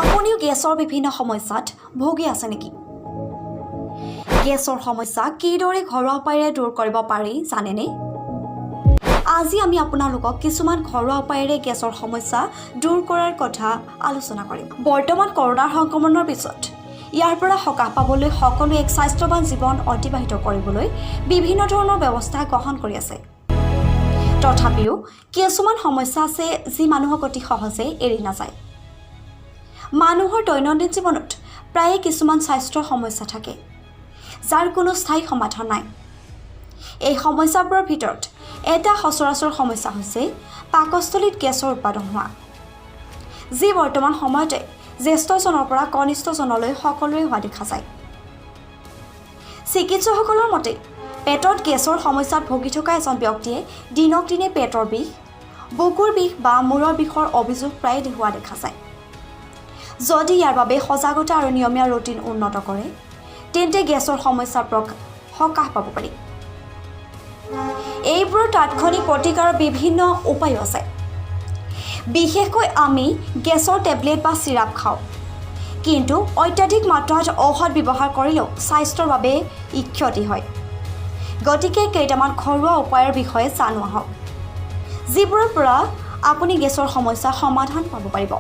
আপুনিও গেছৰ বিভিন্ন সমস্যাত ভুগি আছে নেকি? গেছৰ সমস্যা কিদৰে ঘৰুৱা উপায়েৰে দূৰ কৰিব পাৰি জানেনে? আজি আমি আপোনালোকক কিছুমান ঘৰুৱা উপায়েৰে গেছৰ সমস্যা দূৰ কৰাৰ কথা আলোচনা কৰিম। বৰ্তমান কৰোনাৰ সংক্ৰমণৰ পিছত ইয়াৰ পৰা সকাহ পাবলৈ সকলোৱে এক স্বাস্থ্যৱান জীৱন অতিবাহিত কৰিবলৈ বিভিন্ন ধৰণৰ ব্যৱস্থা গ্ৰহণ কৰি আছে। তথাপিও কিছুমান সমস্যা আছে যি মানুহক অতি সহজে এৰি নাযায়। মানুহৰ দৈনন্দিন জীৱনত প্ৰায়ে কিছুমান স্বাস্থ্যৰ সমস্যা থাকে যাৰ কোনো স্থায়ী সমাধান নাই। এই সমস্যাবোৰৰ ভিতৰত এটা সচৰাচৰ সমস্যা হৈছে পাকস্থলীত গেছৰ উৎপাদন হোৱা, যি বৰ্তমান সময়তে জ্যেষ্ঠজনৰ পৰা কনিষ্ঠজনলৈ সকলোৰে হোৱা দেখা যায়। চিকিৎসকসকলৰ মতে পেটত গেছৰ সমস্যাত ভুগি থকা এজন ব্যক্তিয়ে দিনক দিনে পেটৰ বিষ, বুকুৰ বিষ বা মূৰৰ বিষৰ অভিযোগ প্ৰায়ে হোৱা দেখা যায়। যদি ইয়াৰ বাবে সজাগতা আৰু নিয়মীয়া ৰুটিন উন্নত কৰে তেন্তে গেছৰ সমস্যাৰ পৰা সকাহ পাব পাৰি। এইবোৰৰ তাৎক্ষণিক প্ৰতিকাৰৰ বিভিন্ন উপায় আছে। বিশেষকৈ আমি গেছৰ টেবলেট বা চিৰাপ খাওঁ, কিন্তু অত্যাধিক মাত্ৰাত ঔষধ ব্যৱহাৰ কৰিলেও স্বাস্থ্যৰ বাবে ই ক্ষতি হয়। গতিকে কেইটামান ঘৰুৱা উপায়ৰ বিষয়ে জানো আহক, যিবোৰৰ পৰা আপুনি গেছৰ সমস্যাৰ সমাধান পাব পাৰিব।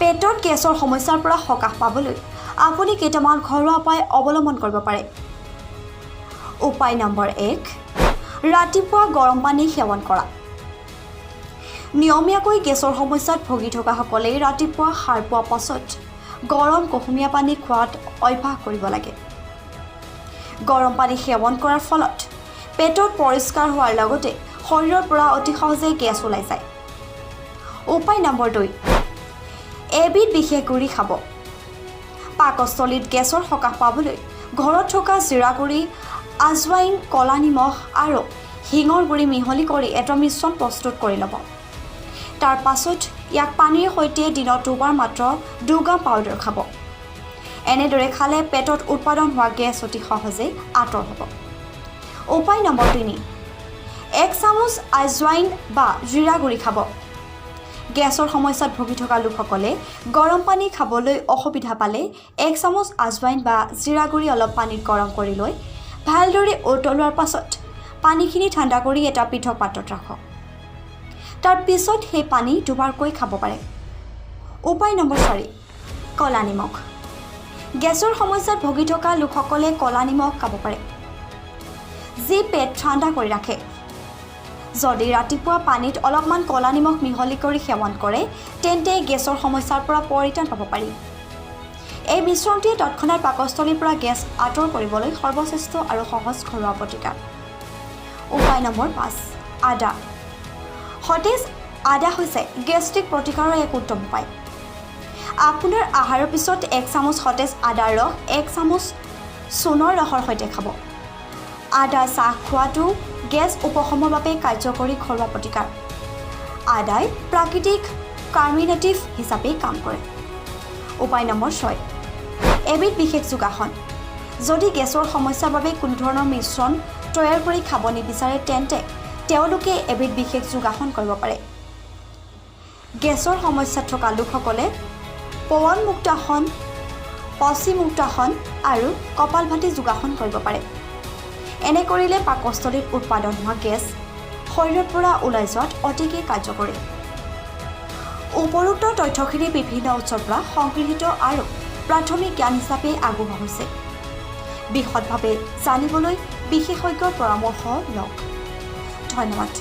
পেটত গেছৰ সমস্যাৰ পৰা সকাহ পাবলৈ আপুনি কেইটামান ঘৰুৱা উপায় অৱলম্বন কৰিব পাৰে। উপায় নম্বৰ 1, ৰাতিপুৱা গৰম পানী সেৱন কৰা। নিয়মীয়াকৈ গেছৰ সমস্যাত ভুগি থকাসকলে ৰাতিপুৱা সাৰ পোৱাৰ পাছত গৰম কুহুমীয়া পানী খোৱাত অভ্যাস কৰিব লাগে। গৰম পানী সেৱন কৰাৰ ফলত পেটত পৰিষ্কাৰ হোৱাৰ লগতে শৰীৰৰ পৰা অতি সহজে গেছ ওলাই যায়। উপায় নম্বৰ 2, এবিধ বিশেষ গুড়ি খাব। পাকস্থলীত গেছৰ সকাহ পাবলৈ ঘৰত থকা জিৰা গুড়ি, আজৱাইন, ক'লা নিমখ আৰু হিঙৰ গুড়ি মিহলি কৰি এটা মিশ্ৰণ প্ৰস্তুত কৰি ল'ব। তাৰ পাছত ইয়াক পানীৰ সৈতে দিনত 2 বাৰ মাত্ৰ 2 গ্ৰাম পাউডাৰ খাব। এনেদৰে খালে পেটত উৎপাদন হোৱা গেছ অতি সহজে আঁতৰ হ'ব। উপায় নম্বৰ 3, 1 চামুচ আজৱাইন বা জিৰা গুড়ি খাব। গেছৰ সমস্যাত ভুগি থকা লোকসকলে গৰম পানী খাবলৈ অসুবিধা পালে 1 চামুচ আজৱাইন বা জিৰা গুড়ি অলপ পানীত গৰম কৰি লৈ ভালদৰে উতলোৱাৰ পাছত পানীখিনি ঠাণ্ডা কৰি এটা পৃথক পাত্ৰত ৰাখক। তাৰ পিছত সেই পানী দুবাৰকৈ খাব পাৰে। উপায় নম্বৰ 4, ক'লা নিমখ। গেছৰ সমস্যাত ভুগি থকা লোকসকলে ক'লা নিমখ খাব পাৰে, যি পেট ঠাণ্ডা কৰি ৰাখে। যদি ৰাতিপুৱা পানীত অলপমান ক'লা নিমখ মিহলি কৰি সেৱন কৰে তেন্তে গেছৰ সমস্যাৰ পৰা পৰিত্ৰাণ পাব পাৰি। এই মিশ্ৰণটোৱে তৎক্ষণাত পাকস্থলীৰ পৰা গেছ আঁতৰ কৰিবলৈ সৰ্বশ্ৰেষ্ঠ আৰু সহজ ঘৰুৱা প্ৰতিকাৰ। উপায় নম্বৰ 5, আদা। সতেজ আদা হৈছে গেষ্ট্ৰিক প্ৰতিকাৰৰ এক উত্তম উপায়। আপোনাৰ আহাৰৰ পিছত 1 চামুচ সতেজ আদাৰ ৰস 1 চামুচ চূণৰ ৰসৰ সৈতে খাব। আদা চাহ খোৱাটো গেছ উপশমৰ বাবে কাৰ্যকৰী ঘৰুৱা প্ৰতিকাৰ। আদাই প্ৰাকৃতিক কাৰ্মিনেটিভ হিচাপে কাম কৰে। উপায় নম্বৰ 6, এবিধ বিশেষ যোগাসন। যদি গেছৰ সমস্যাৰ বাবে কোনো ধৰণৰ মিশ্ৰণ তৈয়াৰ কৰি খাব নিবিচাৰে তেন্তে তেওঁলোকে এবিধ বিশেষ যোগাসন কৰিব পাৰে। গেছৰ সমস্যাত থকা লোকসকলে পৱন মুক্তাসন, পশ্চিম মুক্তাসন আৰু কপালভাতি যোগাসন কৰিব পাৰে। এনে কৰিলে পাকস্থলীত উৎপাদন হোৱা গেছ শৰীৰৰ পৰা ওলাই যোৱাত অতিকে কাৰ্যকৰী। উপৰোক্ত তথ্যখিনি বিভিন্ন উৎসৰ পৰা সংগৃহীত আৰু প্ৰাথমিক জ্ঞান হিচাপে আগবঢ়োৱা হৈছে। বিশদভাৱে জানিবলৈ বিশেষজ্ঞৰ পৰামৰ্শ লওক। ধন্যবাদ।